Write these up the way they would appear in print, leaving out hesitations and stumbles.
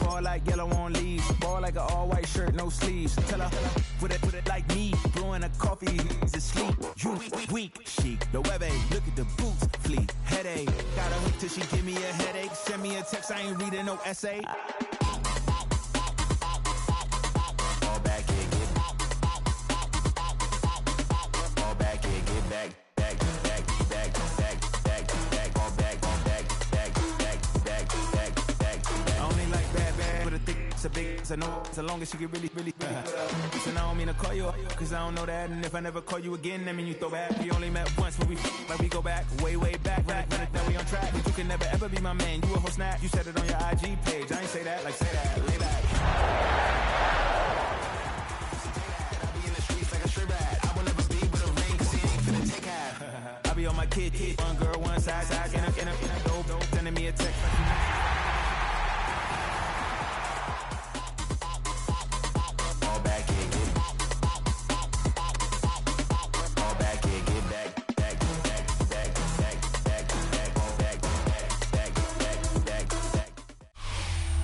Ball like yellow on leaves, ball like an all-white shirt, no sleeves. Tell her, put it like me, blowing a coffee, he's asleep. You weak, chic, the web look at the boots, fleet, headache. Gotta wait till she give me a headache, send me a text, I ain't reading no essay. Ball back here, get ball back here, get back. It's a big, it's a no, as long as you get really Listen, I don't mean to call you, cause I don't know that. And if I never call you again, that mean you throw back. We only met once when we go back, way back. Now we on track, but you can never ever be my man. You a whole snap, you said it on your IG page. I ain't say that, like say that, lay back. I be in the streets like a stray rat. I will never be with a ring, cause he ain't finna take half. I be on my kid, one girl, one side, in a dope, sending me a text like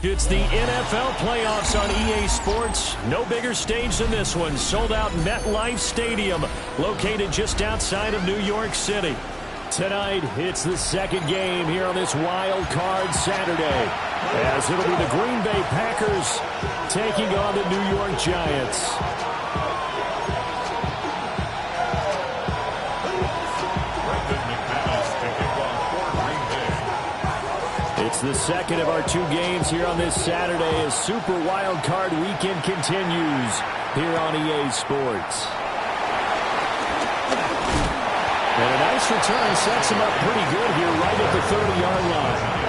It's the NFL playoffs on EA Sports. No bigger stage than this one. Sold out MetLife Stadium, located just outside of New York City. Tonight, it's the second game here on this wild card Saturday, as it'll be the Green Bay Packers taking on the New York Giants. It's the second of our two games here on this Saturday as Super Wild Card Weekend continues here on EA Sports. And a nice return sets him up pretty good here right at the 30-yard line.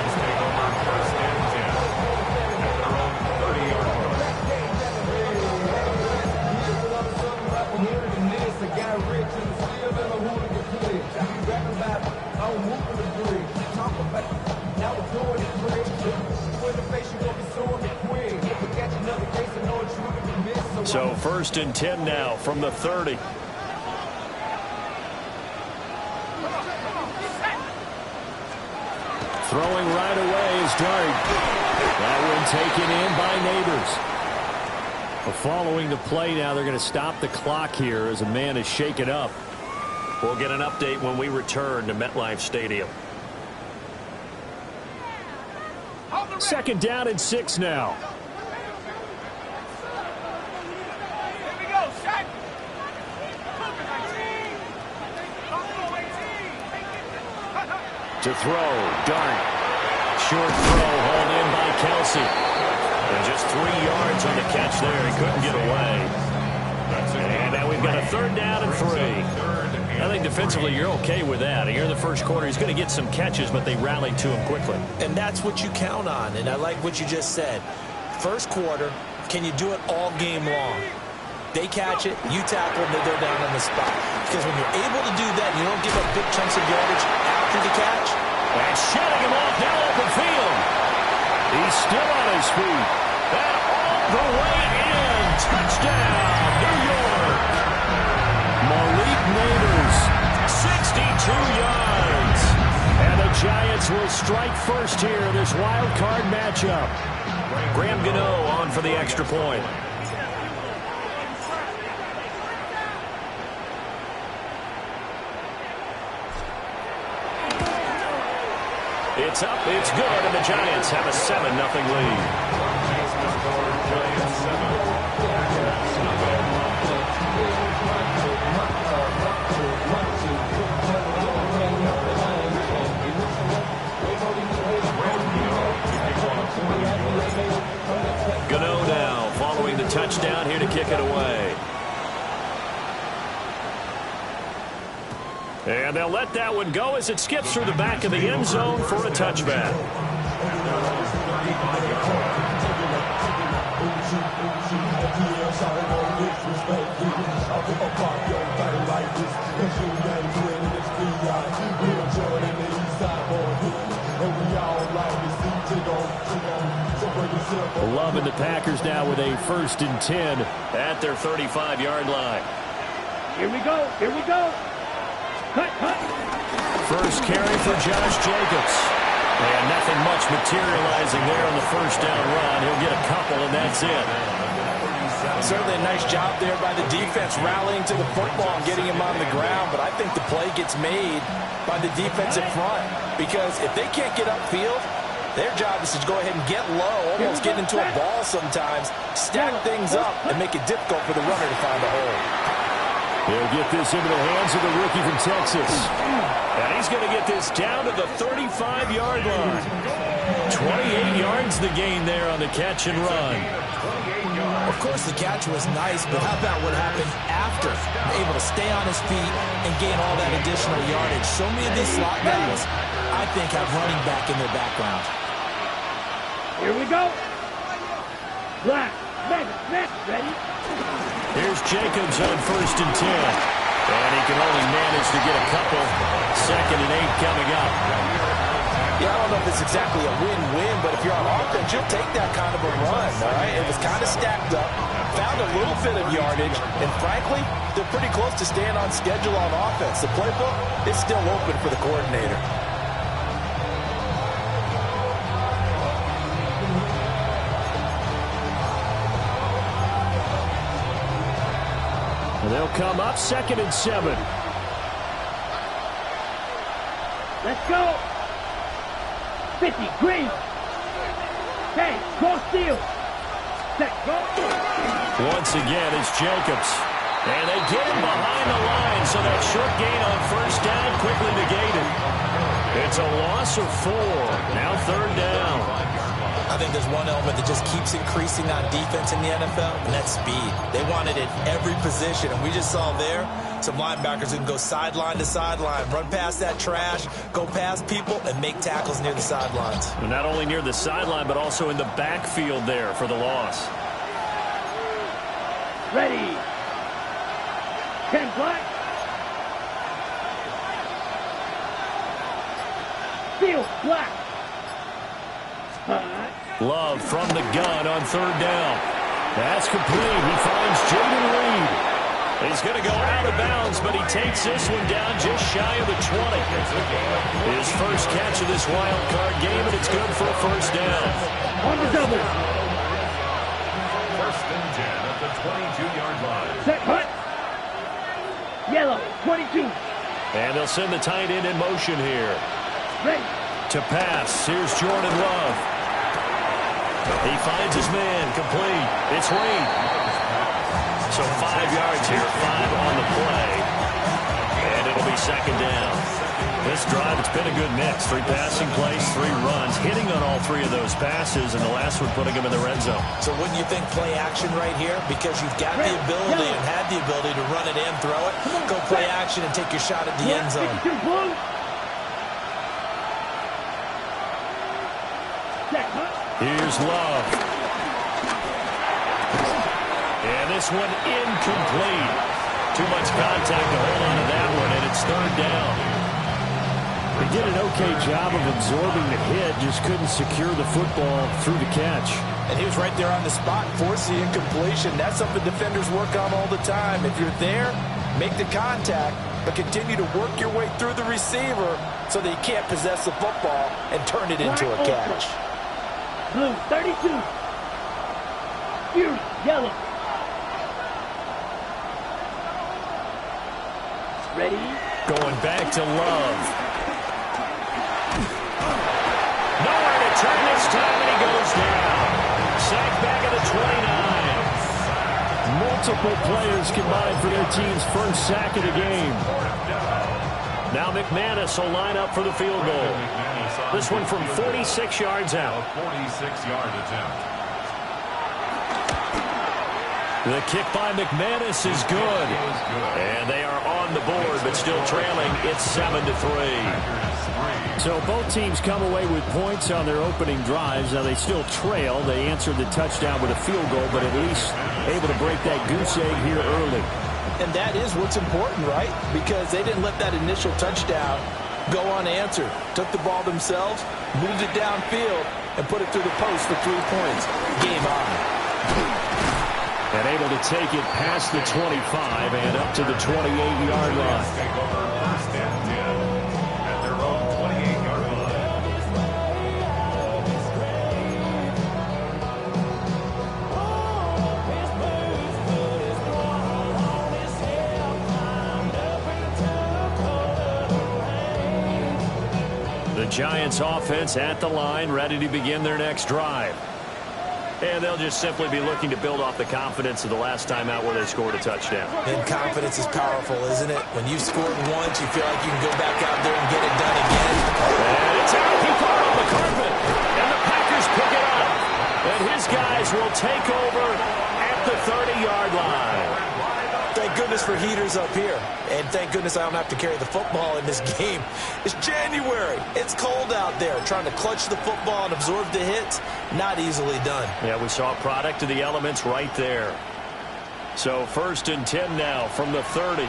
So 1st and 10 now from the 30. Throwing right away is Dart. That one taken in by Neighbors. Following the play now, they're going to stop the clock here as a man is shaken up. We'll get an update when we return to MetLife Stadium. 2nd down and 6 now. To throw, Dart. Short throw, hauled in by Kelsey. And just 3 yards on the catch there. He couldn't get away. And now we've got a 3rd down and 3. I think defensively you're okay with that. Here in the first quarter, he's going to get some catches, but they rallied to him quickly. And that's what you count on. And I like what you just said. First quarter, can you do it all game long? They catch it, you tackle them, they go down on the spot. Because when you're able to do that, you don't give up big chunks of yardage after the catch. And shutting him off now open field. He's still on his feet. And all the way in. Touchdown, New York. Malik Neighbors, 62 yards. And the Giants will strike first here in this wild card matchup. Graham Gano on for the extra point. It's up, it's good, and the Giants have a 7-0 lead. Gano now following the touchdown here to kick it away. And they'll let that one go as it skips through the back of the end zone for a touchback. Loving the Packers now with a 1st and 10 at their 35-yard line. Here we go. Here we go. First carry for Josh Jacobs. And nothing much materializing there on the first down run. He'll get a couple, and that's it. Certainly a nice job there by the defense rallying to the football and getting him on the ground, but I think the play gets made by the defensive front because if they can't get upfield, their job is to go ahead and get low, almost get into a ball sometimes, stack things up, and make it difficult for the runner to find a hole. He'll get this into the hands of the rookie from Texas. And he's going to get this down to the 35-yard line. 28 yards the gain there on the catch and run. Of course, the catch was nice, but how about what happened after? Able to stay on his feet and gain all that additional yardage. So many of these slot guys, I think, have running back in their background. Here we go. Black, ready? Here's Jacobs on 1st and 10. And he can only manage to get a couple. 2nd and 8 coming up. Yeah, I don't know if it's exactly a win-win, but if you're on offense, you'll take that kind of a run, all right? It was kind of stacked up, found a little bit of yardage, and frankly, they're pretty close to staying on schedule on offense. The playbook is still open for the coordinator. And they'll come up 2nd and 7. Let's go. 50, green. Hey, cross field. Set, go. Once again, it's Jacobs. And they get him behind the line, so that short gain on 1st down quickly negated. It's a loss of 4. Now 3rd down. I think there's one element that just keeps increasing on defense in the NFL, and that's speed. They want it at every position, and we just saw there some linebackers who can go sideline to sideline, run past that trash, go past people, and make tackles near the sidelines. And not only near the sideline, but also in the backfield there for the loss. Ready. 10 black. Field black. Love from the gun on 3rd down. That's complete. He finds Jaden Reed. He's going to go out of bounds, but he takes this one down just shy of the 20. His first catch of this wild card game, and it's good for a 1st down. On the double. 1st and 10 at the 22-yard line. Set, hut. Yellow, 22. And they'll send the tight end in motion here. Ready. To pass, here's Jordan Love. He finds his man, complete. It's Reed. So 5 yards here, 5 on the play. And it'll be 2nd down. This drive, it's been a good mix. 3 passing plays, 3 runs, hitting on all 3 of those passes, and the last one putting him in the red zone. So wouldn't you think play action right here? Because you've got the ability and had the ability to run it and throw it. Go play action and take your shot at the end zone. Here's Love. And this one incomplete. Too much contact to hold on to that one, and it's 3rd down. He did an okay job of absorbing the hit, just couldn't secure the football through the catch. And he was right there on the spot, force the incompletion. That's something defenders work on all the time. If you're there, make the contact, but continue to work your way through the receiver so that he can't possess the football and turn it into a catch. Blue, 32. Fury, yellow. Ready. Going back to Love. Nowhere to turn this time, and he goes down. Sacked back at the 29. Multiple players combined for their team's first sack of the game. Now McManus will line up for the field goal. This one from 46 yards out. 46-yard attempt. The kick by McManus is good. And they are on the board, but still trailing. It's 7-3. So both teams come away with points on their opening drives. Now they still trail. They answered the touchdown with a field goal, but at least able to break that goose egg here early. And that is what's important, right? Because they didn't let that initial touchdown go unanswered. Took the ball themselves, moved it downfield, and put it through the post for 3 points. Game on. And able to take it past the 25 and up to the 28-yard line. Giants offense at the line, ready to begin their next drive. And they'll just simply be looking to build off the confidence of the last time out where they scored a touchdown. And confidence is powerful, isn't it? When you've scored once, you feel like you can go back out there and get it done again. And it's out. He put it on the carpet. And the Packers pick it up. And his guys will take over at the 30-yard line. Thank goodness for heaters up here. And thank goodness I don't have to carry the football in this game. It's January. It's cold out there. Trying to clutch the football and absorb the hits, not easily done. Yeah, we saw a product of the elements right there. So 1st and 10 now from the 30.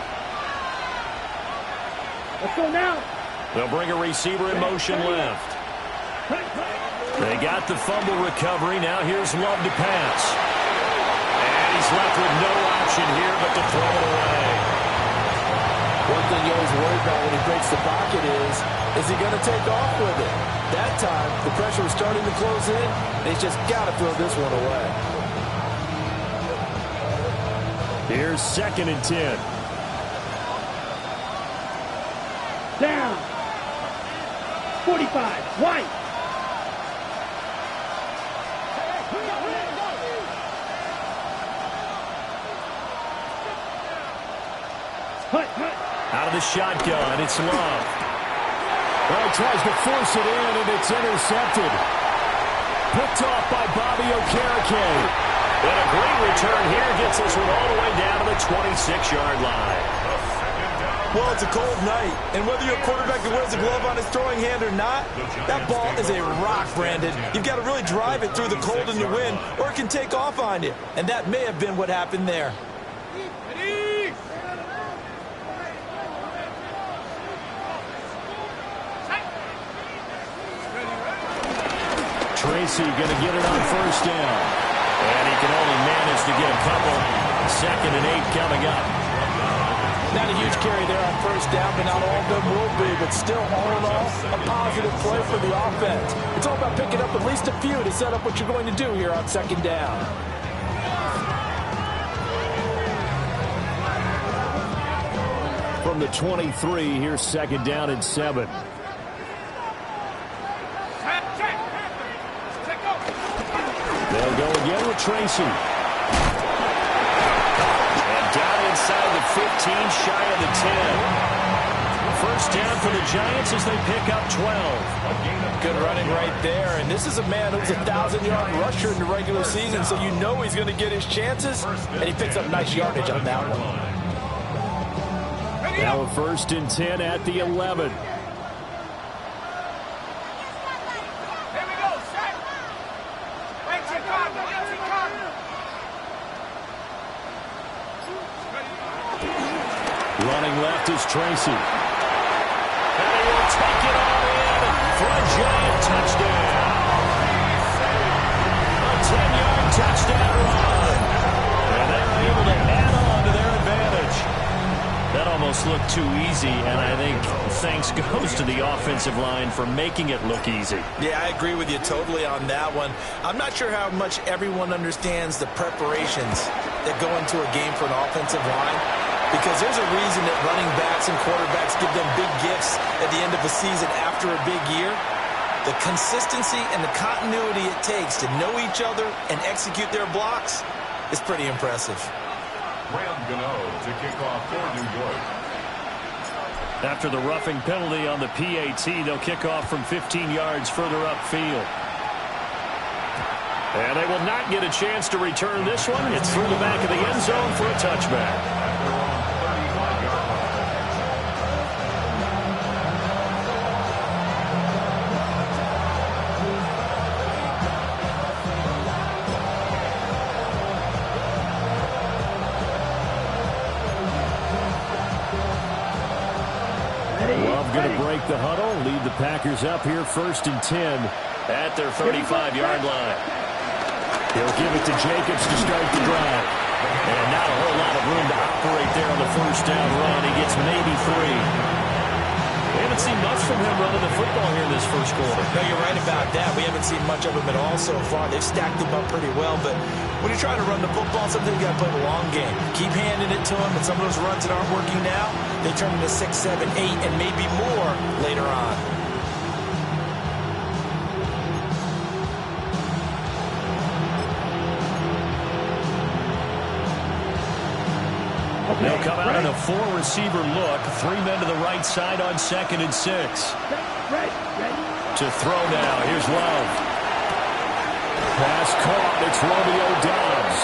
Let's go now. They'll bring a receiver in motion left. They got the fumble recovery. Now here's Love to pass. And he's left with no option here but to throw it away. One thing you always worry about when he breaks the pocket is he going to take off with it? That time, the pressure was starting to close in, and he's just got to throw this one away. Here's 2nd and 10. Down. 45. White. Out of the shotgun, it's Love. Well, he tries to force it in, and it's intercepted. Picked off by Bobby Okereke. And a great return here gets this one all the way down to the 26-yard line. Well, it's a cold night, and whether you're a quarterback that wears a glove on his throwing hand or not, that ball is a rock, Brandon. You've got to really drive it through the cold and the wind, or it can take off on you. And that may have been what happened there. Tracy going to get it on 1st down. And he can only manage to get a couple. 2nd and 8 coming up. Not a huge carry there on 1st down, but not all of them will be. But still, all in all, a positive play for the offense. It's all about picking up at least a few to set up what you're going to do here on 2nd down. From the 23, here's 2nd down and 7. They'll go again with Tracy. And down inside the 15, shy of the 10. 1st down for the Giants as they pick up 12. Good running right there. And this is a man who's a 1,000-yard rusher in the regular season, so you know he's going to get his chances. And he picks up nice yardage on that one. Now a 1st and 10 at the 11. Running left is Tracy. And he will take it all in for a Giant touchdown. A 10-yard touchdown run. And they're able to add on to their advantage. That almost looked too easy, and I think thanks goes to the offensive line for making it look easy. Yeah, I agree with you totally on that one. I'm not sure how much everyone understands the preparations that go into a game for an offensive line. Because there's a reason that running backs and quarterbacks give them big gifts at the end of a season after a big year. The consistency and the continuity it takes to know each other and execute their blocks is pretty impressive. Graham Gano to kick off for New York. After the roughing penalty on the PAT, they'll kick off from 15 yards further upfield. And they will not get a chance to return this one. It's through the back of the end zone for a touchback. Going to break the huddle, lead the Packers up here 1st and 10 at their 35-yard line. He'll give it to Jacobs to start the drive. And not a whole lot of room to operate there on the 1st down run. He gets maybe 3. We haven't seen much from him running the football here in this 1st quarter. No, you're right about that. We haven't seen much of him at all so far. They've stacked him up pretty well, but when you try to run the football, sometimes you got to play the long game. Keep handing it to him, and some of those runs that aren't working now, they turn into 6, 7, 8, and maybe more later on. They'll come out in a 4-receiver look. 3 men to the right side on 2nd and 6. To throw now. Here's Love. Pass caught. It's Romeo Doubs.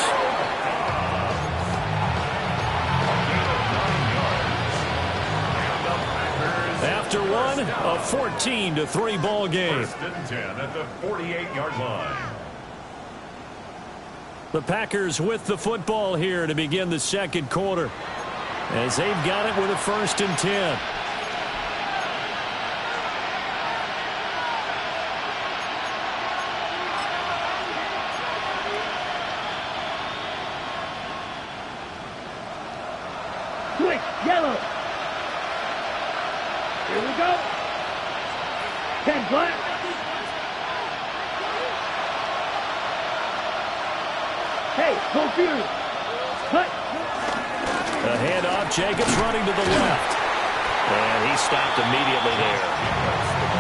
After one, a 14-3 ball game. 1st and 10 at the 48-yard line. The Packers with the football here to begin the 2nd quarter, as they've got it with a 1st and 10. Switch, yellow. Here we go. 10 black. Hey, go Fury. Cut. A handoff. Jacobs running to the left. And he stopped immediately there.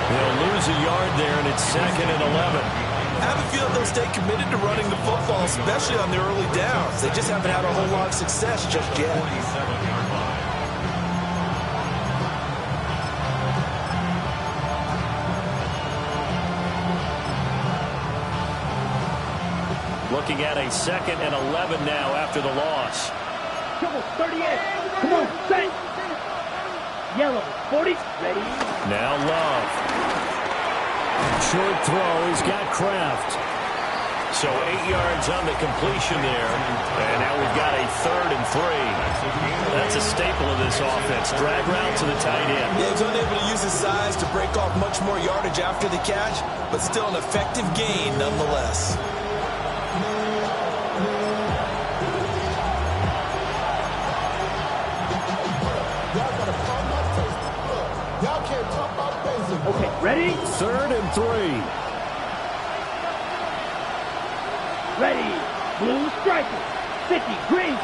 They'll lose a yard there, and it's 2nd and 11. I have a feeling they'll stay committed to running the football, especially on the early downs. They just haven't had a whole lot of success just yet. 47-yard line. Looking at a 2nd and 11 now after the loss. Come on, 38. Come on, set. Yellow, 40. Ready. Now Love. Short throw. He's got Kraft. So 8 yards on the completion there. And now we've got a 3rd and 3. That's a staple of this offense. Drag route to the tight end. Yeah, he was unable to use his size to break off much more yardage after the catch, but still an effective gain nonetheless. Okay, ready? 3rd and 3. Ready. Blue striker. 50, green.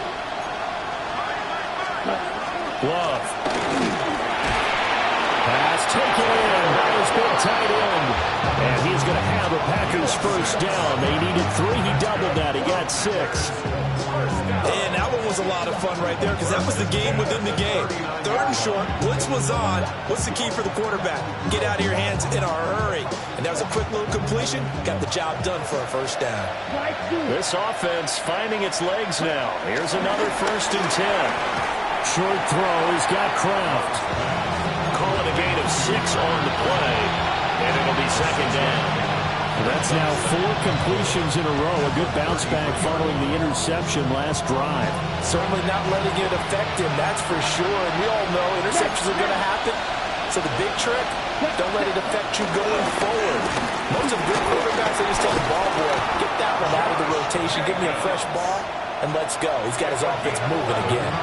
Love. Pass taken in by his big tight end. And he's going to have a Packers 1st down. They needed 3. He doubled that. He got 6. And that one was a lot of fun right there because that was the game within the game. 3rd and short, blitz was on. What's the key for the quarterback? Get out of your hands in a hurry. And that was a quick little completion. Got the job done for a 1st down. This offense finding its legs now. Here's another 1st and 10. Short throw. He's got Kraft. Call it a gain of 6 on the play. And it'll be 2nd down. That's now 4 completions in a row. A good bounce back following the interception last drive. Certainly not letting it affect him, that's for sure. And we all know interceptions are going to happen. So the big trick, don't let it affect you going forward. Most of the good quarterbacks, they just tell the ball boy, get that one out of the rotation, give me a fresh ball, and let's go. He's got his offense moving again.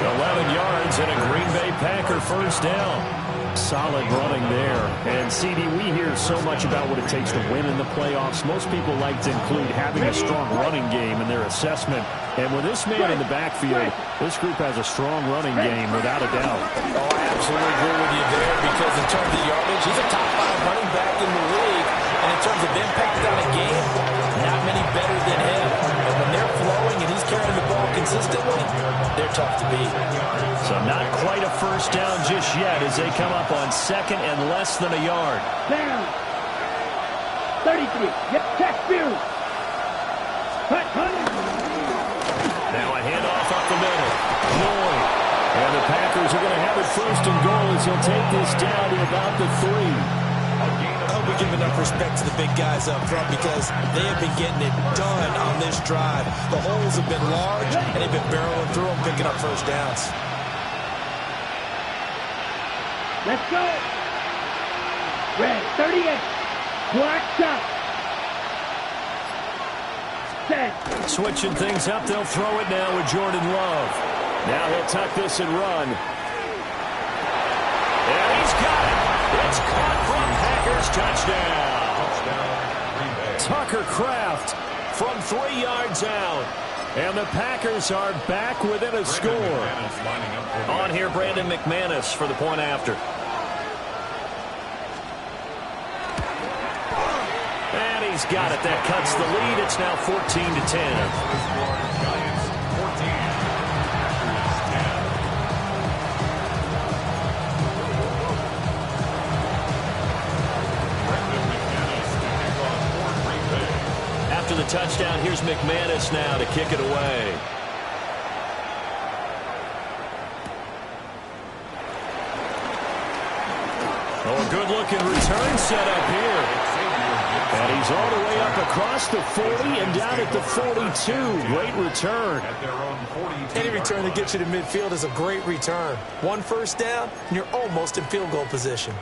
11 yards and a Green Bay Packer 1st down. Solid running there. And, CD, we hear so much about what it takes to win in the playoffs. Most people like to include having a strong running game in their assessment. And with this man in the backfield, this group has a strong running game, without a doubt. Oh, I absolutely agree with you there because in terms of yardage, he's a top 5 running back in the league. And in terms of impact on a game, not many better than him. And when they're flowing and he's carrying the ball consistently, they're tough to beat. So not quite a 1st down just yet as they come up on 2nd and less than a yard. Down. 33. Yep, check, Fury. Cut. Now a handoff up the middle. Lloyd. And the Packers are going to have it 1st and goal as he'll take this down to about the 3. I hope we give enough respect to the big guys up front because they have been getting it done on this drive. The holes have been large, and they've been barreling through them, picking up 1st downs. Let's go. Red, 38. Black shot. Set. Switching things up, they'll throw it now with Jordan Love. Now he'll tuck this and run. And he's got it. It's caught from Packers touchdown. Tucker Kraft from 3 yards out. And the Packers are back within a score. On here, Brandon McManus for the point after. And he's got it. That cuts the lead. It's now 14-10. touchdown. Here's McManus now to kick it away. Oh, a good-looking return set up here. And he's all the way up across the 40 and down at the 42. Great return. Any return that gets you to midfield is a great return. One first down, and you're almost in field goal position.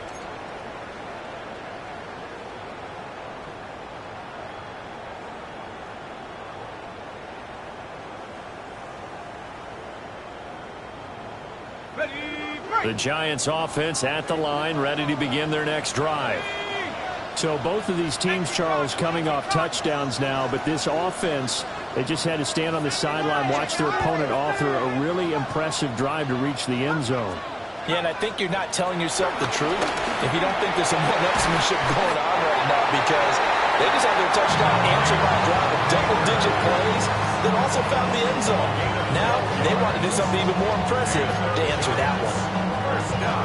The Giants offense at the line, ready to begin their next drive. So both of these teams, Charles, coming off touchdowns now, but this offense, they just had to stand on the sideline, watch their opponent author a really impressive drive to reach the end zone. Yeah, and I think you're not telling yourself the truth if you don't think there's some one-upsmanship going on right now, because they just had their touchdown answered by a drive of double-digit plays that also found the end zone. Now they want to do something even more impressive to answer that one.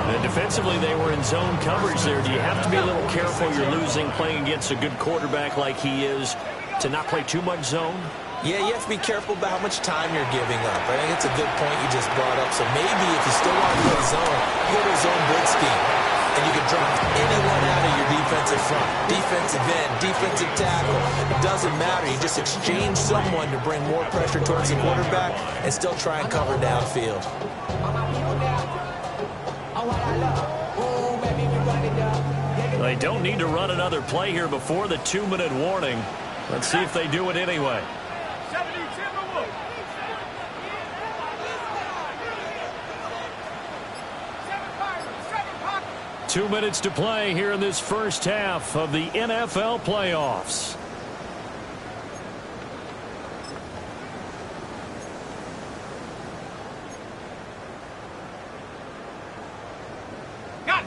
And defensively, they were in zone coverage there. Do you have to be a little careful you're losing playing against a good quarterback like he is to not play too much zone? Yeah, you have to be careful about how much time you're giving up. I think it's a good point you just brought up. So maybe if you still want to play zone, you go to a zone blitz scheme. And you can drop anyone out of your defensive front. Defensive end, defensive tackle. It doesn't matter. You just exchange someone to bring more pressure towards the quarterback and still try and cover downfield. They don't need to run another play here before the 2-minute warning. Let's see if they do it anyway. 2 minutes to play here in this first half of the NFL playoffs.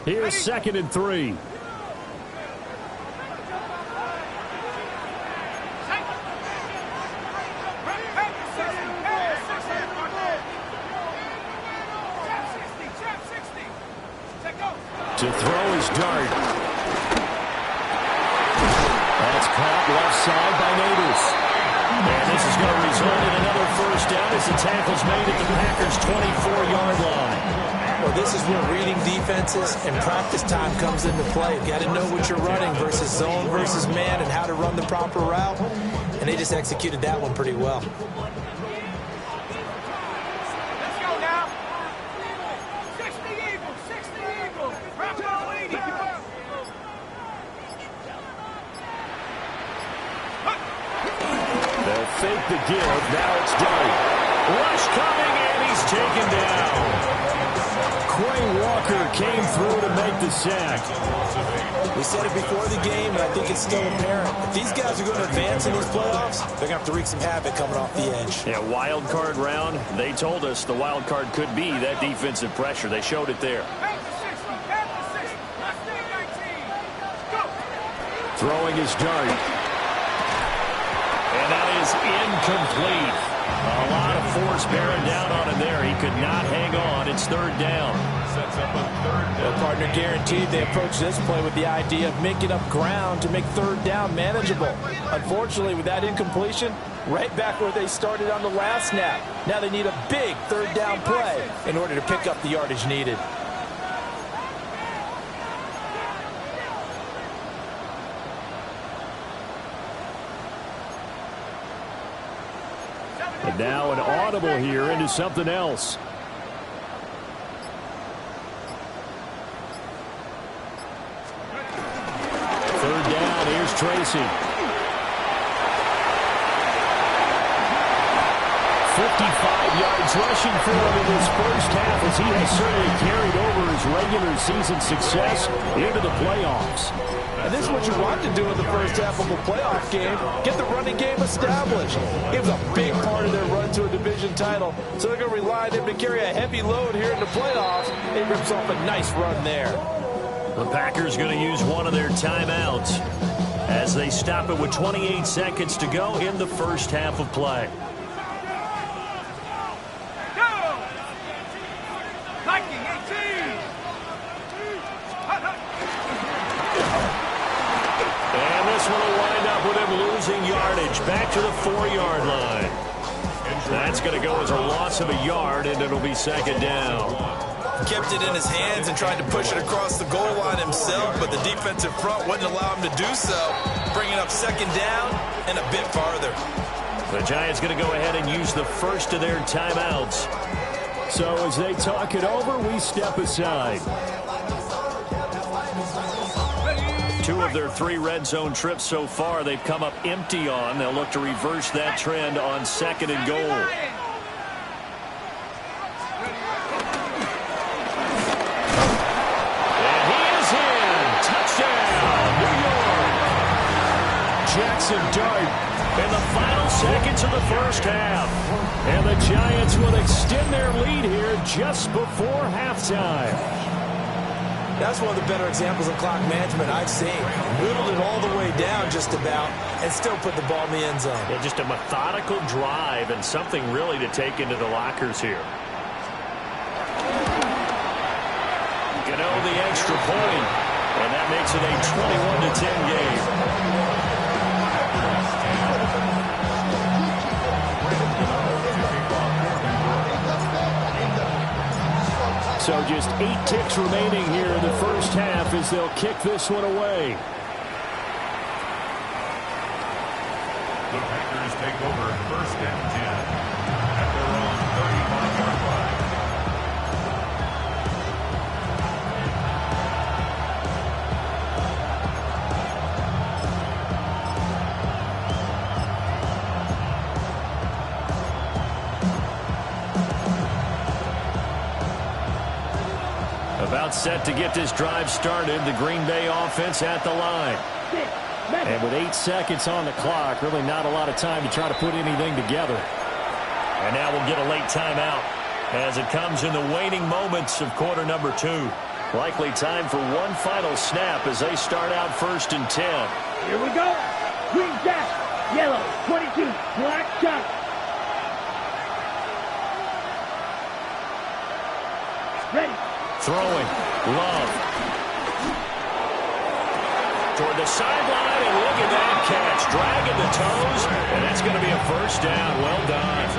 Here's 2nd and 3. To throw his dart. That's caught left side by Neighbors. And this is going to result in another first down as the tackle's made at the Packers' 24-yard line. Well, this is where reading defenses and practice time comes into play. You've got to know what you're running versus zone versus man and how to run the proper route. And they just executed that one pretty well. Fake the give. Now it's Dart. Rush coming, and he's taken down. Quay Walker came through to make the sack. We said it before the game, and I think it's still apparent. If these guys are going to advance in these playoffs, they're going to have to wreak some havoc coming off the edge. Yeah, wild card round. They told us the wild card could be that defensive pressure. They showed it there. Throwing his Dart. And that is incomplete. A lot of force bearing down on him there. He could not hang on. It's 3rd down. Well, partner, guaranteed they approach this play with the idea of making up ground to make 3rd down manageable. Unfortunately, with that incompletion, right back where they started on the last snap. Now they need a big 3rd down play in order to pick up the yardage needed. And now an audible here into something else. Third down, here's Tracy. 55 yards rushing for him in this first half as he has certainly carried over his regular season success into the playoffs. And this is what you want to do in the first half of a playoff game. Get the running game established. It was a big part of their run to a division title. So they're going to rely on him to carry a heavy load here in the playoffs. He rips off a nice run there. The Packers going to use one of their timeouts as they stop it with 28 seconds to go in the first half of play. yardage back to the 4-yard line. That's going to go as a loss of a yard, and it'll be second down. Kept it in his hands and tried to push it across the goal line himself, but the defensive front wouldn't allow him to do so, bringing up second down and a bit farther. The Giants going to go ahead and use the first of their timeouts. So as they talk it over, we step aside. 2 of their 3 red zone trips so far, they've come up empty on. They'll look to reverse that trend on second and goal. And he is in. Touchdown, New York. Jackson Dart in the final seconds of the first half. And the Giants will extend their lead here just before halftime. That's one of the better examples of clock management I've seen. Whittled it all the way down just about and still put the ball in the end zone. Yeah, just a methodical drive and something really to take into the lockers here. Gano the extra point, and that makes it a 21-10 game. So just 8 ticks remaining here in the first half as they'll kick this one away. The Packers take over first and 10 at their own 35-yard line. About set to get this drive started, the Green Bay offense at the line. And with 8 seconds on the clock, really not a lot of time to try to put anything together. And now we'll get a late timeout as it comes in the waning moments of quarter number 2. Likely time for one final snap as they start out first and 10. Here we go. Green jack, yellow, 22, black shot. Ready. Throwing, Love. Toward the sideline, and look at that catch. Dragging the toes, and that's going to be a first down. Well done.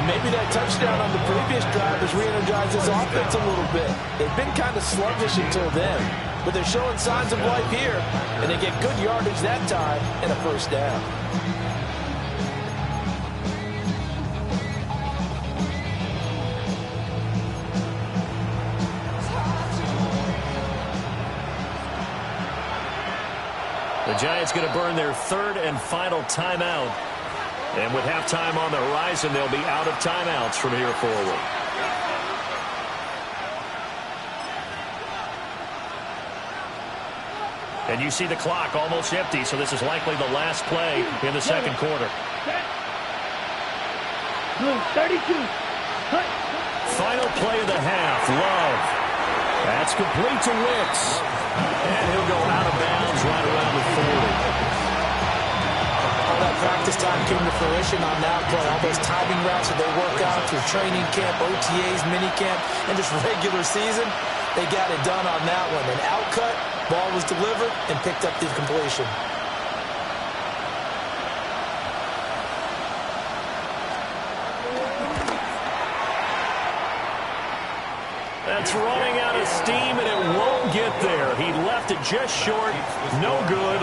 And maybe that touchdown on the previous drive has re-energized this offense a little bit. They've been kind of sluggish until then, but they're showing signs of life here, and they get good yardage that time and a first down. The Giants going to burn their 3rd and final timeout. And with halftime on the horizon, they'll be out of timeouts from here forward. And you see the clock almost empty, so this is likely the last play in the second quarter. Blue, 32. Cut. Final play of the half, Love. That's complete to Wicks. And he'll go out of bounds right around the 40. All that practice time came to fruition on that play. All those timing routes that they work out through training camp, OTAs, minicamp, and just regular season, they got it done on that one. An outcut, ball was delivered, and picked up the completion. That's running out of steam, and it won't get there. He left it just short. No good.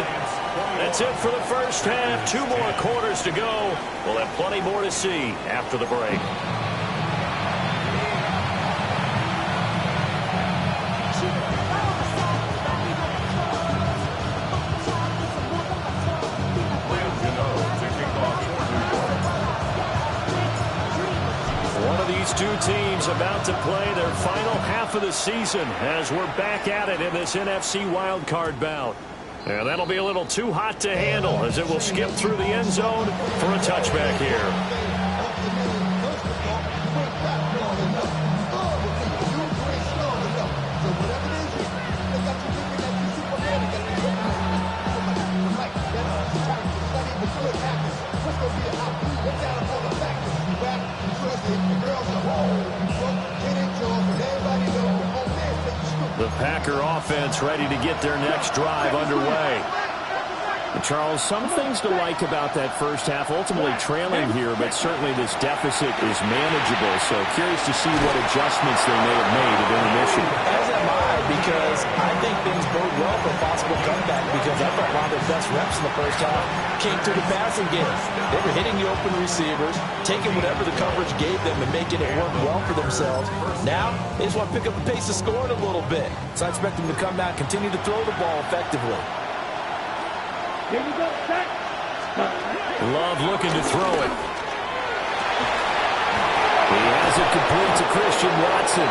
That's it for the first half. 2 more quarters to go. We'll have plenty more to see after the break. These 2 teams about to play their final half of the season as we're back at it in this NFC wildcard bout. And that'll be a little too hot to handle as it will skip through the end zone for a touchback here. The Packer offense ready to get their next drive underway. Charles, some things to like about that first half. Ultimately trailing here, but certainly this deficit is manageable. So curious to see what adjustments they may have made at intermission. As am I, because I think things bode well for a possible comeback, because I thought one of their best reps in the first half came through the passing game. They were hitting the open receivers, taking whatever the coverage gave them and making it work well for themselves. Now, they just want to pick up the pace of scoring a little bit. So I expect them to come out and continue to throw the ball effectively. Here we go, set. Love looking to throw it. He has it complete to Christian Watson.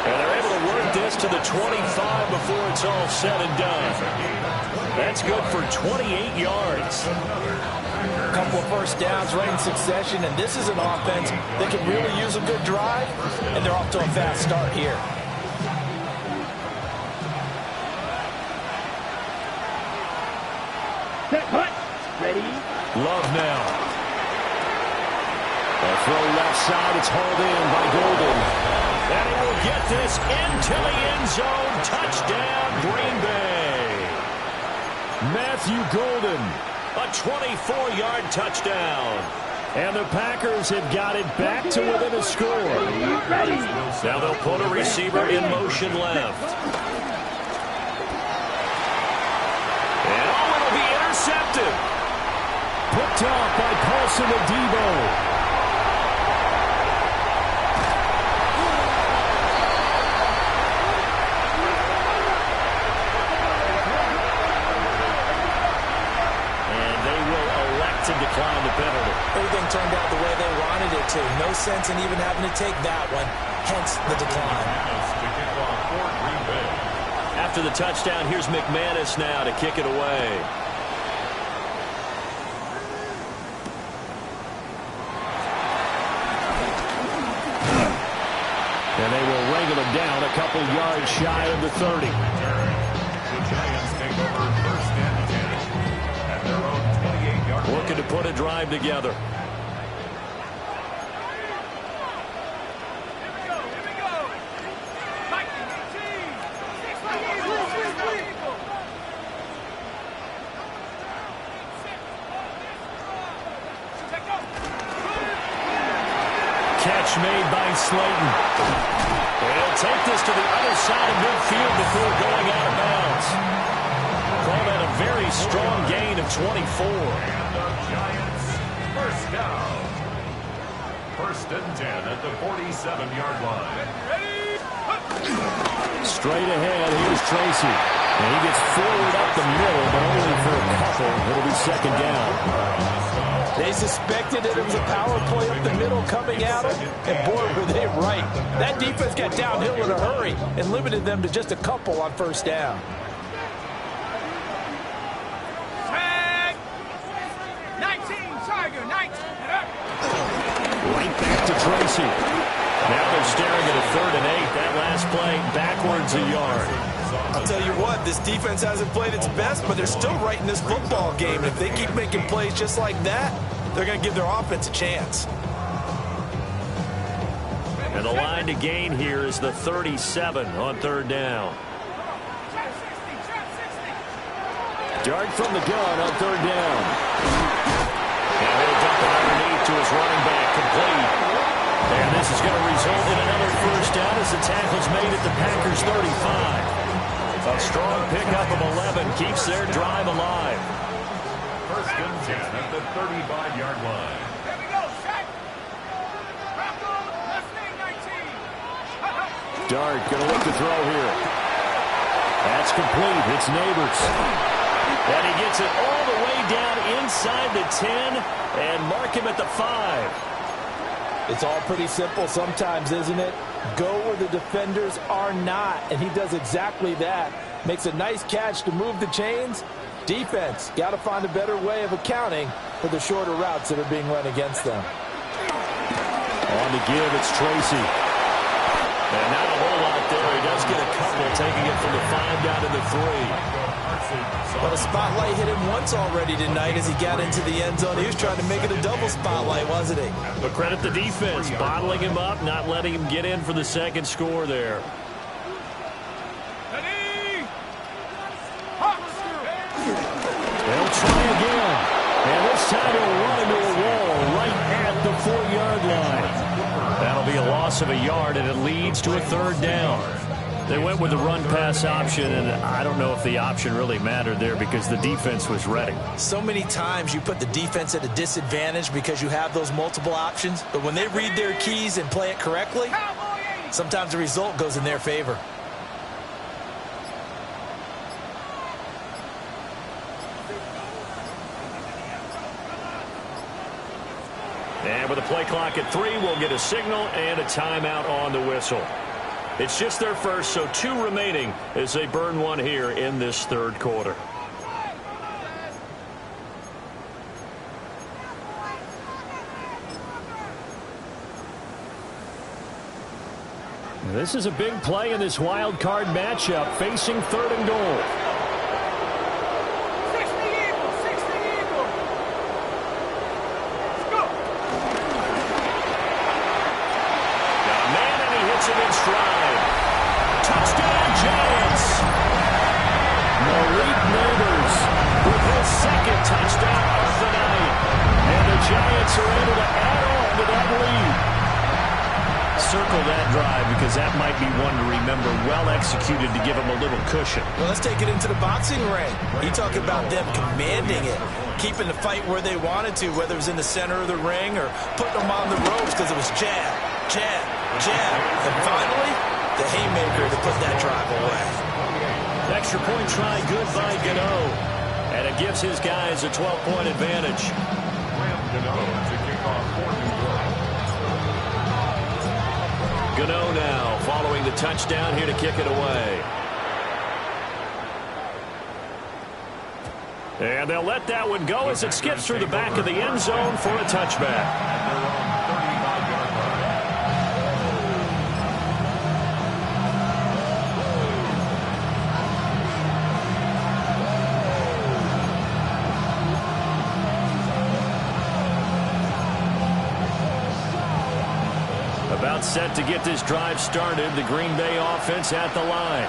And they're able to work this to the 25 before it's all said and done. That's good for 28 yards. A couple of first downs right in succession, and this is an offense that can really use a good drive, and they're off to a fast start here. Set, hut. Ready? Love now. A throw left side. It's hauled in by Golden. And he will get this into the end zone. Touchdown, Green Bay. Matthew Golden, a 24-yard touchdown. And the Packers have got it back to within a score. Ready? Now they'll put a receiver in motion left. And it'll be intercepted. Picked off by Paulson Adebo. To decline the penalty. Everything turned out the way they wanted it to. No sense in even having to take that one. Hence the decline. After the touchdown, here's McManus now to kick it away. And they will wrangle him down a couple yards shy of the 30. The Giants take over first and 10 at their own 28-yard line. Looking to put a drive together. Catch made by Slayton. They'll take this to the other side of midfield before going out of bounds. Call that a very strong gain of 24. And the Giants first down. First and 10 at the 47-yard line. Straight ahead, here's Tracy. And he gets forward up the middle, but only for a couple. It'll be second down. They suspected that it was a power play up the middle coming at them, and boy, were they right. That defense got downhill in a hurry and limited them to just a couple on first down. Tag! 19, Tiger, 19. Right back to Tracy. Now they're staring at a 3rd and 8. That last play backwards a yard. I'll tell you what, this defense hasn't played its best, but they're still right in this football game. If they keep making plays just like that, they're going to give their offense a chance. And the line to gain here is the 37 on 3rd down. Dart from the gun on 3rd down. And he'll dump it underneath to his running back, complete. And this is going to result in another first down as the tackle's made at the Packers' 35. A strong pickup of 11 keeps their drive alive. First and 10 at the 35-yard line. Here we go, set. Left thing, 19. Dart going to look to throw here. That's complete. It's Neighbors. And he gets it all the way down inside the 10 and mark him at the 5. It's all pretty simple sometimes, isn't it? Go where the defenders are not, and he does exactly that. Makes a nice catch to move the chains. Defense, got to find a better way of accounting for the shorter routes that are being run against them. On the give, it's Tracy. And not a whole lot there. He does get a couple, taking it from the 5 down to the 3. But a spotlight hit him once already tonight as he got into the end zone. He was trying to make it a double spotlight, wasn't he? But credit the defense, bottling him up, not letting him get in for the second score there. Ready? They'll try this time he'll run into a wall right at the 4-yard line. That'll be a loss of a yard, and it leads to a 3rd down. They went with the run-pass option, and I don't know if the option really mattered there because the defense was ready. So many times you put the defense at a disadvantage because you have those multiple options, but when they read their keys and play it correctly, sometimes the result goes in their favor. And with a play clock at 3, we'll get a signal and a timeout on the whistle. It's just their first, so 2 remaining as they burn one here in this 3rd quarter. This is a big play in this wild card matchup, facing 3rd and goal. In stride. Touchdown, Giants. Malik Neighbors with his 2nd touchdown of the night. And the Giants are able to add on to that lead. Circle that drive because that might be one to remember, well executed to give them a little cushion. Well, let's take it into the boxing ring. You talk about them commanding it, keeping the fight where they wanted to, whether it was in the center of the ring or putting them on the ropes because it was jab, jab, jab. And finally, the haymaker to put that drive away. Extra point try good by Gano. And it gives his guys a 12-point advantage. Gano now following the touchdown here to kick it away. And they'll let that one go as it skips through the back of the end zone for a touchback. About set to get this drive started. The Green Bay offense at the line.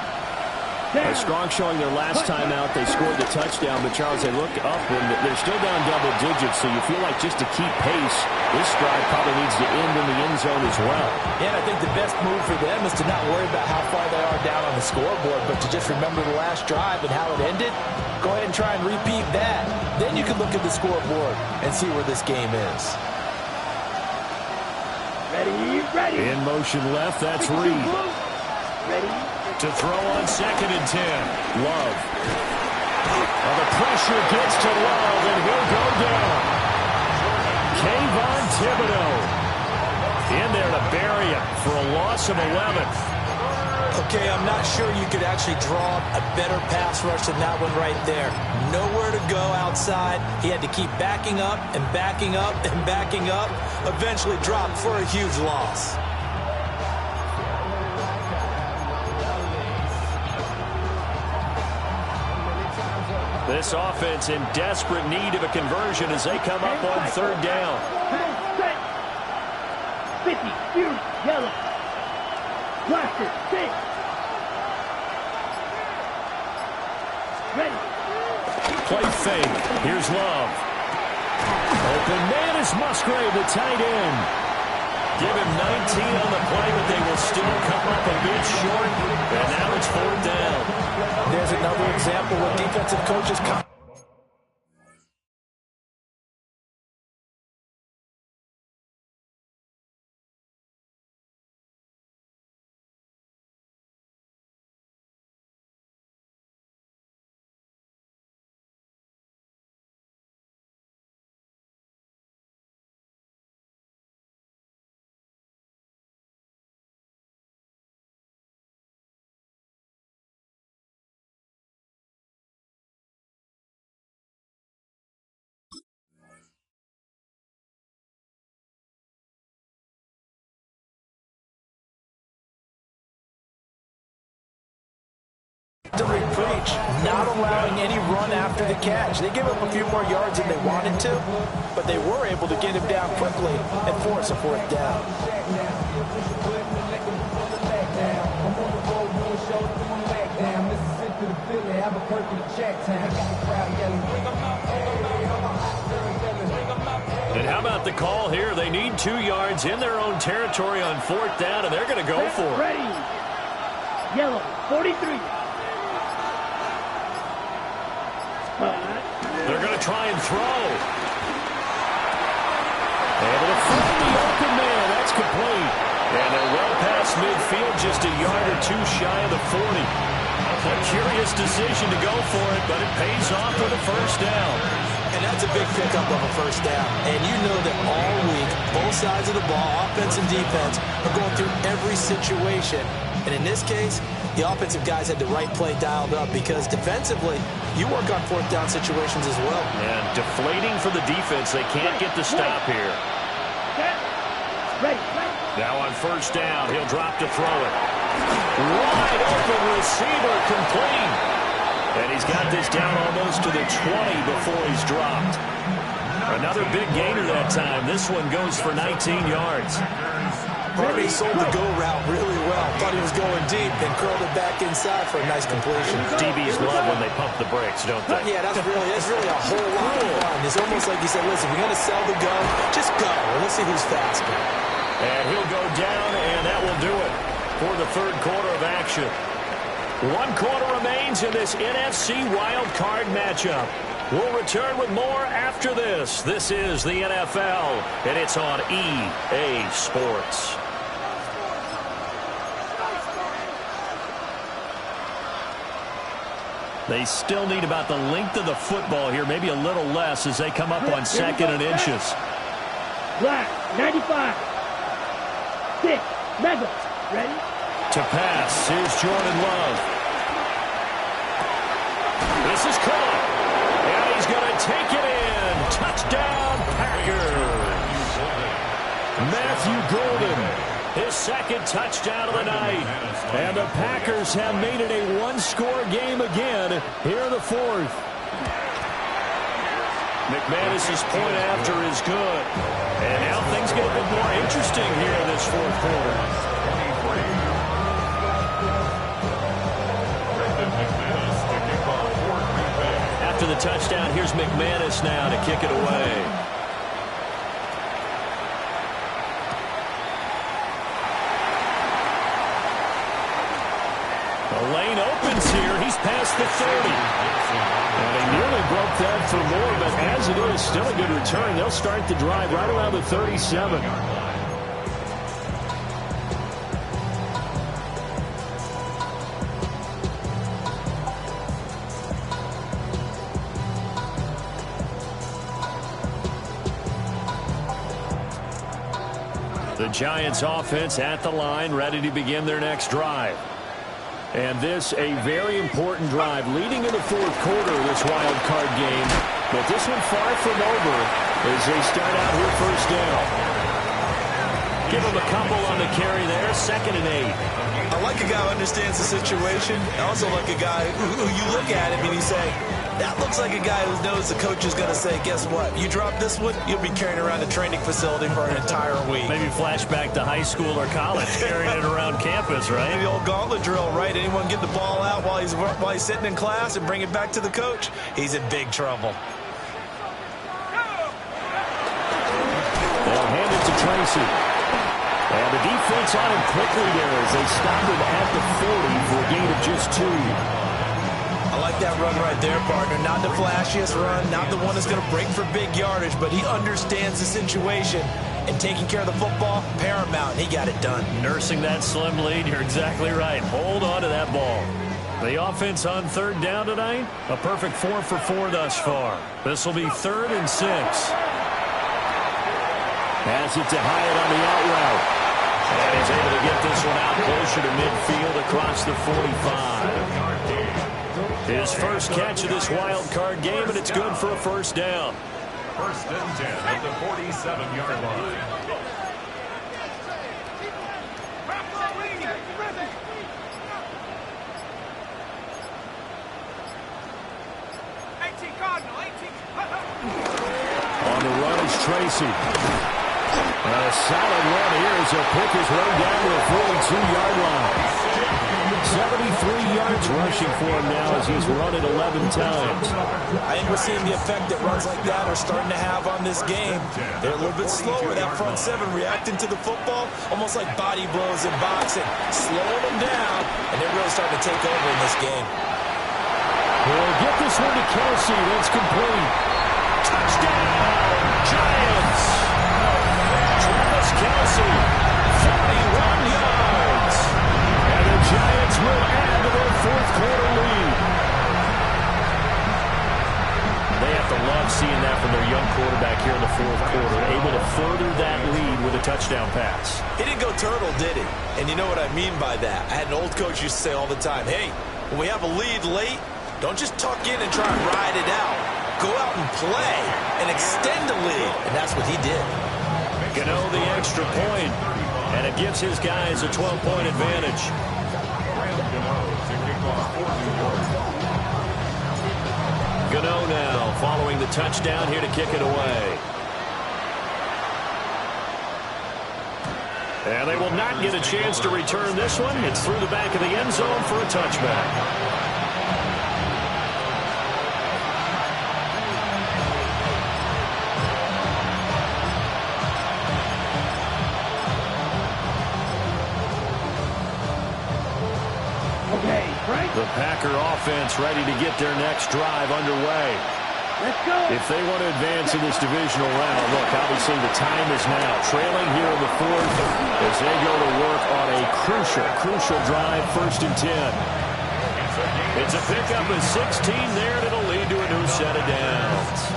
A strong showing their last time out. They scored the touchdown, but Charles, they look up and they're still down double digits, so you feel like just to keep pace, this drive probably needs to end in the end zone as well. Yeah, and I think the best move for them is to not worry about how far they are down on the scoreboard, but to just remember the last drive and how it ended. Go ahead and try and repeat that. Then you can look at the scoreboard and see where this game is. Ready. In motion left, that's Reed. Ready. To throw on 2nd and 10. Love. Well, the pressure gets to Love, and he'll go down. Kayvon Thibodeau in there to bury him for a loss of 11. Okay, I'm not sure you could actually draw a better pass rush than that one right there. Nowhere to go outside. He had to keep backing up and backing up and backing up. Eventually dropped for a huge loss. This offense in desperate need of a conversion as they come up on 3rd down. 50, yellow. Blaster, 6. Ready. Play fake. Here's Love. Open man is Musgrave, the tight end. Give him 19 on the play, but they will still come up a bit short. And now it's 4th down. There's another example where defensive coaches come. Preach, not allowing any run after the catch. They gave up a few more yards than they wanted to, but they were able to get him down quickly and force a 4th down. And how about the call here? They need 2 yards in their own territory on 4th down, and they're going to go for it. Ready. Yellow, 43. They're going to try and throw. Able to find the open man. That's complete. And they're well past midfield, just a yard or 2 shy of the 40. A curious decision to go for it, but it pays off with a first down. And that's a big pickup of a first down. And you know that all week, both sides of the ball, offense and defense, are going through every situation. And in this case, the offensive guys had the right play dialed up because defensively, you work on 4th down situations as well. And deflating for the defense. They can't get the stop here. Now on first down, he'll drop to throw it. Wide open receiver, complete. And he's got this down almost to the 20 before he's dropped. Another big gainer that time. This one goes for 19 yards. He sold the go route really well. Thought he was going deep and curled it back inside for a nice completion. DBs love when they pump the brakes, don't they? Yeah, that's really a whole lot of fun. It's almost like he said, listen, we're going to sell the go. Just go. Let's see who's faster. And he'll go down, and that will do it for the 3rd quarter of action. 1 quarter remains in this NFC wildcard matchup. We'll return with more after this. This is the NFL, and it's on EA Sports. They still need about the length of the football here, maybe a little less as they come up on 2nd and inches. Black, 95. 6, Mega. Ready? To pass is Jordan Love. This is caught. And he's going to take it in. Touchdown, Packers. Matthew Golden, his 2nd touchdown of the night. And the Packers have made it a 1-score game again here in the 4th. McManus's point after is good. And now things get a bit more interesting here in this 4th quarter. After the touchdown, here's McManus now to kick it away. The lane opens here. He's past the 30. And they nearly broke that for more, but as it is, still a good return. They'll start the drive right around the 37. The Giants offense at the line, ready to begin their next drive. And this a very important drive leading in the 4th quarter of this wild card game. But this one far from over as they start out here first down. Give them a couple on the carry there, 2nd and 8. I like a guy who understands the situation. I also like a guy who you look at him and you say, that looks like a guy who knows the coach is going to say, guess what? You drop this one, you'll be carrying around a training facility for an entire week. Maybe flashback to high school or college, carrying it around campus, right? Maybe the old gauntlet drill, right? Anyone get the ball out while he's sitting in class and bring it back to the coach? He's in big trouble. They'll hand it to Tracy. And the defense on him quickly there as they stop him at the 40 for a gain of just 2. I like that run right there, partner. Not the flashiest run, not the one that's going to break for big yardage, but he understands the situation, and taking care of the football, paramount. He got it done. Nursing that slim lead, you're exactly right. Hold on to that ball. The offense on 3rd down tonight, a perfect 4 for 4 thus far. This will be 3rd and 6. Pass it to Hyatt on the out route. And he's able to get this one out closer to midfield across the 45. His first catch of this wild card game, and it's good for a first down. 1st and 10 at the 47-yard line. On the run is Tracy. And a solid run here as he'll pick his way down to the 42-yard line. 73 yards rushing for him now as he's run it 11 times. I think we're seeing the effect that runs like that are starting to have on this game. They're a little bit slower, that front seven, reacting to the football, almost like body blows in boxing, slowing them down, and they're really starting to take over in this game. He'll get this one to Kelsey. That's complete. Touchdown, Giants! Travis Kelsey, 41 yards. And the Giants will add to their fourth quarter lead. They have to love seeing that from their young quarterback here in the fourth quarter, able to further that lead with a touchdown pass. He didn't go turtle, did he? And you know what I mean by that. I had an old coach used to say all the time, hey, when we have a lead late, don't just tuck in and try and ride it out. Go out and play and extend the lead. And that's what he did. Gano the extra point, and it gives his guys a 12-point advantage. Gano now following the touchdown here to kick it away. And they will not get a chance to return this one. It's through the back of the end zone for a touchback. The Packer offense ready to get their next drive underway. Let's go. If they want to advance in this divisional round, look, obviously the time is now. Trailing here in the fourth as they go to work on a crucial drive, 1st and 10. It's a pickup of 16 there, and it'll lead to a new set of downs.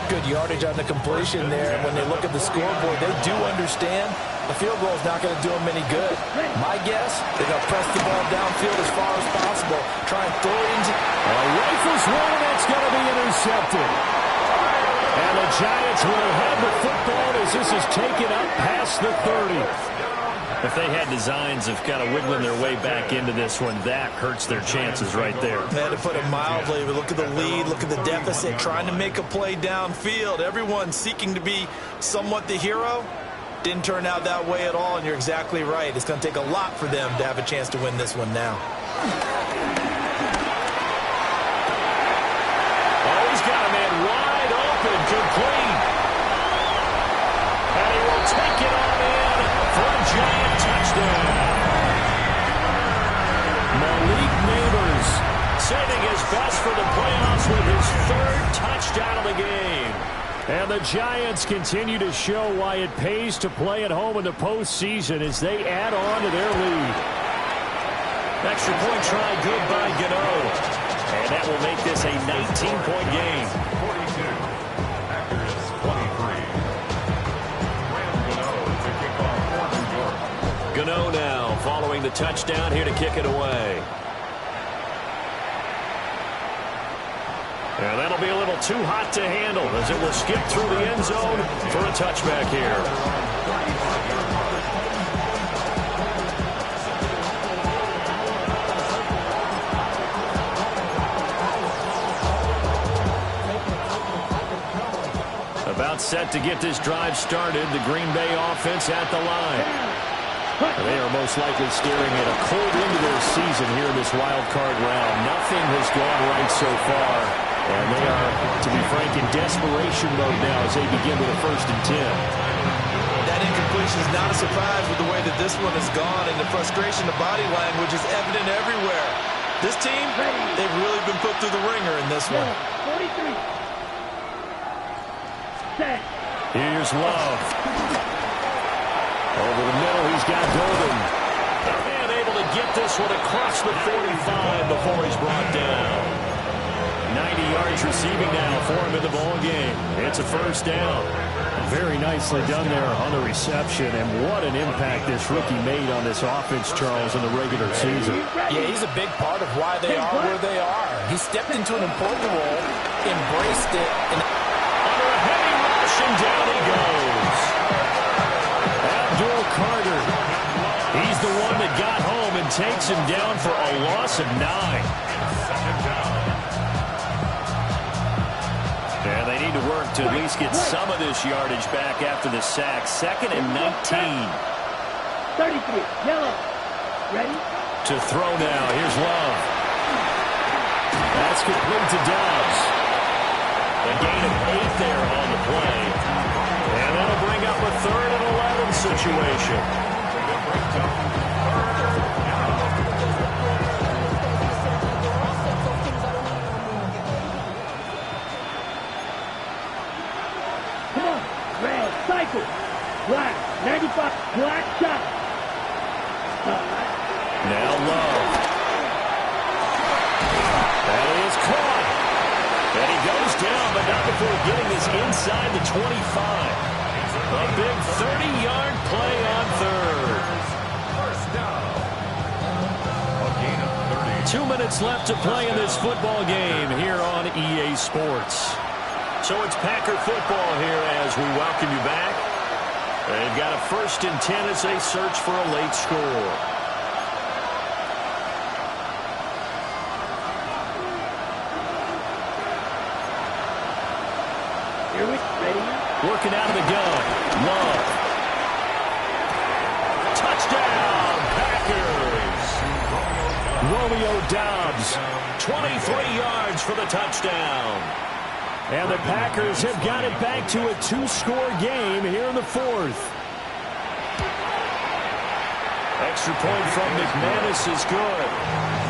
Good yardage on the completion there. When they look at the scoreboard, they do understand the field goal is not going to do them any good. My guess, they're going to press the ball downfield as far as possible. Try and throw it into... Rifles one, that's going to be intercepted. And the Giants will have the football as this is taken up past the 30. If they had designs of kind of wiggling their way back into this one, that hurts their chances right there. They had to put it mildly. Look at the lead, look at the deficit, trying to make a play downfield. Everyone seeking to be somewhat the hero. Didn't turn out that way at all, and you're exactly right. It's going to take a lot for them to have a chance to win this one now. Oh, he's got a man wide open, complete. And he will take it on in for a Giant touchdown. Malik Neighbors saving his best for the playoffs with his 3rd touchdown of the game. And the Giants continue to show why it pays to play at home in the postseason as they add on to their lead. Extra point try good by Gano. And that will make this a 19-point game. 42. Packers 23. Gano now following the touchdown here to kick it away. And that'll be a little too hot to handle as it will skip through the end zone for a touchback here. About set to get this drive started, the Green Bay offense at the line. They are most likely staring at a cold end to their season here in this wild card round. Nothing has gone right so far. And they are, to be frank, in desperation mode now as they begin with a 1st and 10. That incompletion is not a surprise with the way that this one has gone, and the frustration of body language is evident everywhere. This team, they've really been put through the ringer in this one. 43. Set. Here's Love. Over the middle, he's got Golden. And able to get this one across the 45 before he's brought down. 90 yards receiving now for him in the ball game. It's a 1st down. Very nicely done there on the reception, and what an impact this rookie made on this offense, Charles, in the regular season. Yeah, he's a big part of why they are where they are. He stepped into an important role, embraced it, and under a heavy rush, and down he goes. Abdul Carter. He's the one that got home and takes him down for a loss of 9. And they need to work to at least get some of this yardage back after the sack. 2nd and 19. 33. Yellow. Ready? To throw now. Here's Love. That's complete to Dobbs. A gain of 8 there on the play. And that'll bring up a 3rd and 11 situation. Come on, red, cycle, black, 95, black shot. Now Love. That is caught. And he goes down, but not before getting this inside the 25. A big 30-yard play on 3rd. First down. A gain of 30. 2 minutes left to play in this football game here on EA Sports. So it's Packer football here as we welcome you back. They've got a 1st and 10 as they search for a late score. Here we ready. Working out of the gun. Love. Touchdown, Packers. Romeo Dobbs, 23 yards for the touchdown. And the Packers have got it back to a 2-score game here in the 4th. Extra point from McManus is good.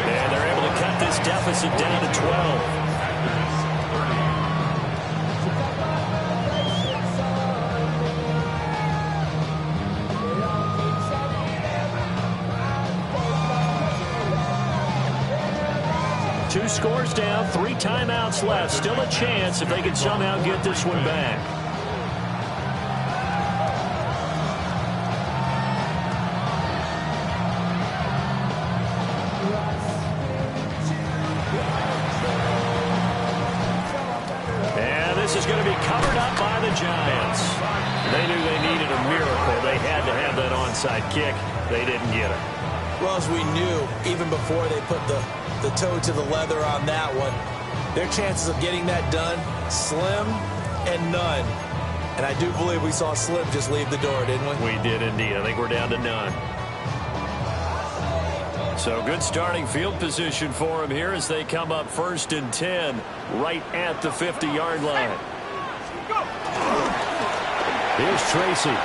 And they're able to cut this deficit down to 12. Two scores down, 3 timeouts left. Still a chance if they can somehow get this one back. And this is going to be covered up by the Giants. They knew they needed a miracle. They had to have that onside kick. They didn't get it. Well, as we knew, even before they put the toe to the leather on that one, their chances of getting that done, slim and none. And I do believe we saw Slim just leave the door, didn't we? We did indeed. I think we're down to none. So good starting field position for them here as they come up 1st and 10 right at the 50-yard line. Here's Tracy.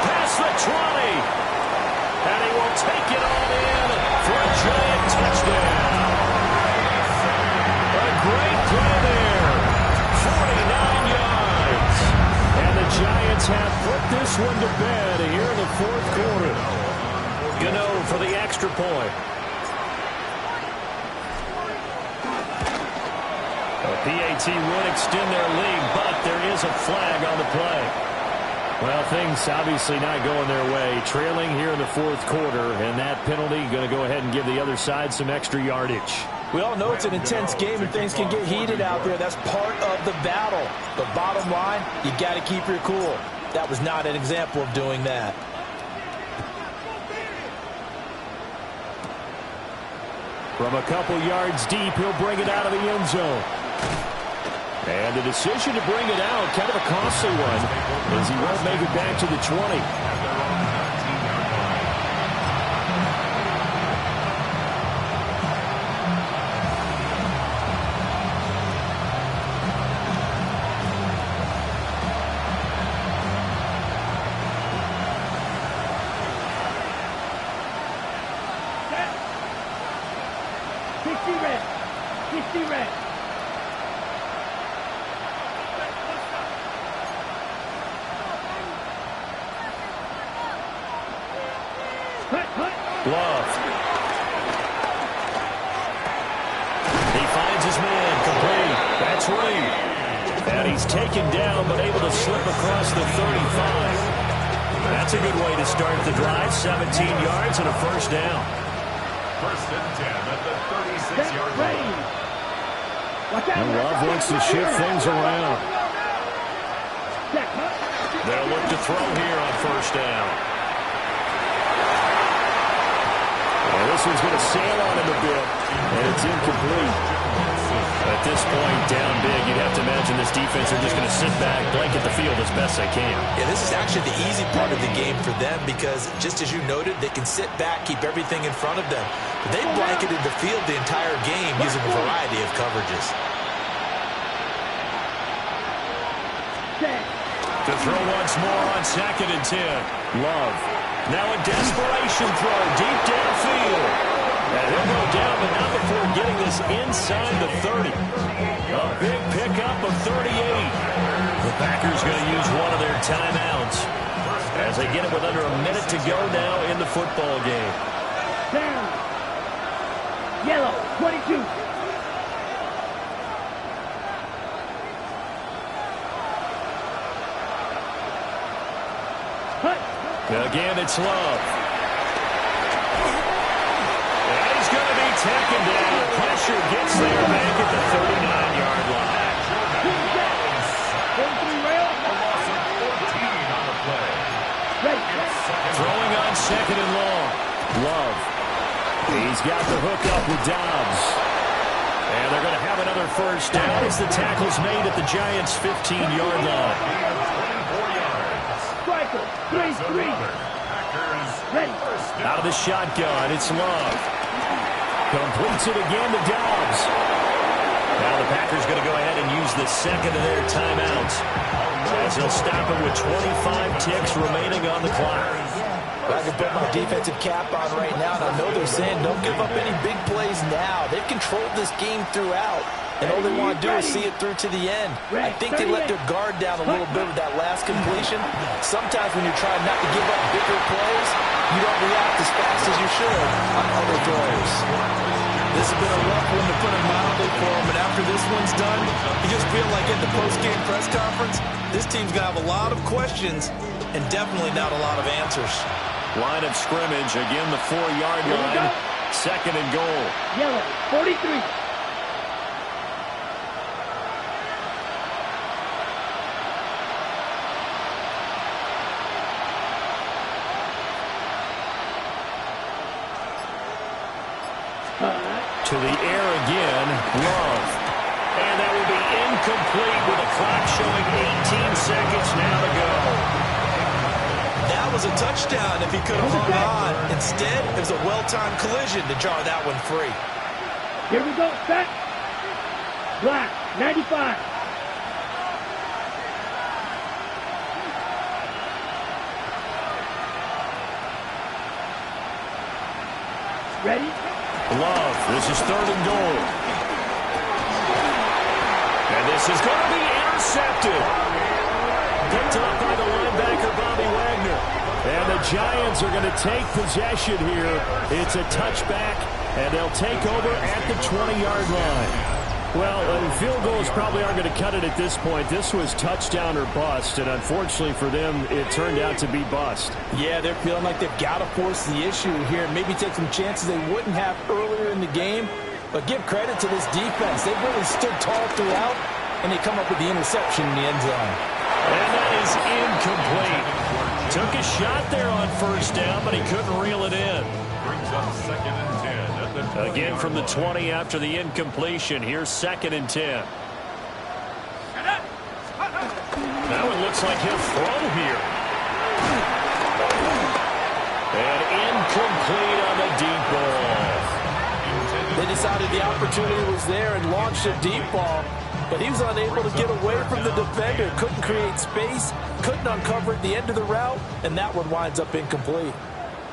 Past the 20. And he will take it on in for a giant touchdown. A great play there. 49 yards. And the Giants have put this one to bed here in the 4th quarter. Gano for the extra point. A PAT would extend their lead, but there is a flag on the play. Well, things obviously not going their way. Trailing here in the 4th quarter, and that penalty going to go ahead and give the other side some extra yardage. We all know it's an intense game and things can get heated out there. That's part of the battle. But bottom line, you got to keep your cool. That was not an example of doing that. From a couple yards deep, he'll bring it out of the end zone. And the decision to bring it out, kind of a costly one, as he won't make it back to the 20. Love. He finds his man complete. That's Reed. And he's taken down but able to slip across the 35. That's a good way to start the drive. 17 yards and a first down. 1st and 10 at the 36-yard line. And Love wants to shift things around. They'll look to throw here on first down. Well, this one's going to sail on him a bit, and it's incomplete. At this point, down big, you'd have to imagine this defense are just going to sit back, blanket the field as best they can. Yeah, this is actually the easy part of the game for them because, just as you noted, they can sit back, keep everything in front of them. But they blanketed the field the entire game using a variety of coverages. To throw once more on 2nd and 10. Love. Now a desperation throw deep downfield. And he'll go down, but not before getting this inside the 30. A big pickup of 38. The Packers going to use one of their timeouts as they get it with under a minute to go now in the football game. Down. Yellow, 22. Again, it's Love. And he's going to be taken down. Pressure gets there back at the 39-yard line. Throwing on 2nd and long. Love. He's got the hook up with Dobbs. And they're going to have another first down as the tackle's made at the Giants' 15-yard line. 3-3. Ready. Out of the shotgun, it's Love. Completes it again to Dobbs. Now the Packers going to go ahead and use the second of their timeouts as they'll stop it with 25 ticks remaining on the clock. I can put my defensive cap on right now, and I know they're saying don't give up any big plays now. They've controlled this game throughout, and all they want to do is see it through to the end. I think they let their guard down a little bit with that last completion. Sometimes when you're trying not to give up bigger plays, you don't react as fast as you should on other throws. This has been a rough one to put it mildly for them, but after this one's done, you just feel like at the post-game press conference, this team's going to have a lot of questions and definitely not a lot of answers. Line of scrimmage, again the 4-yard line, 2nd and goal. Yellow, 43. To the air again, Love. And that will be incomplete with a clock showing 18 seconds now to go. That was a touchdown if he could have hung on. Instead, it was a well-timed collision to jar that one free. Here we go, set. Black, 95. Ready? Love, this is 3rd and goal. And this is going to be intercepted. Picked up by the linebacker, Bobby Wagner. And the Giants are going to take possession here. It's a touchback, and they'll take over at the 20-yard line. Well, field goals probably aren't going to cut it at this point. This was touchdown or bust, and unfortunately for them, it turned out to be bust. Yeah, they're feeling like they've got to force the issue here, maybe take some chances they wouldn't have earlier in the game. But give credit to this defense. They've really stood tall throughout, and they come up with the interception in the end zone. And that is incomplete. Took a shot there on first down, but he couldn't reel it in. Brings up 2nd and 10 at the 20. Again from the 20 after the incompletion. Here's 2nd and 10. Now it looks like he'll throw here. And incomplete on the deep ball. They decided the opportunity was there and launched a deep ball, but he was unable to get away from the defender. Couldn't create space, couldn't uncover at the end of the route, and that one winds up incomplete.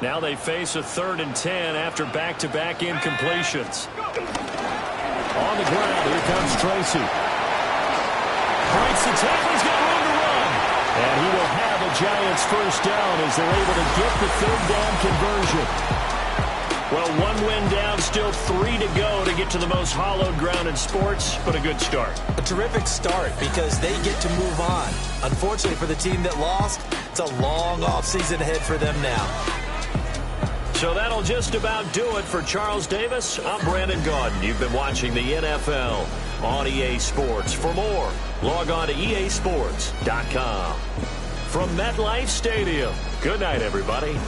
Now they face a 3rd and 10 after back-to-back incompletions. On the ground, here comes Tracy. Breaks the tackle, he's got room to run. And he will have a Giants first down as they're able to get the 3rd down conversion. Well, 1 win down, still 3 to go to get to the most hallowed ground in sports, but a good start. A terrific start because they get to move on. Unfortunately for the team that lost, it's a long offseason ahead for them now. So that'll just about do it for Charles Davis. I'm Brandon Gaudin. You've been watching the NFL on EA Sports. For more, log on to easports.com. From MetLife Stadium, good night, everybody.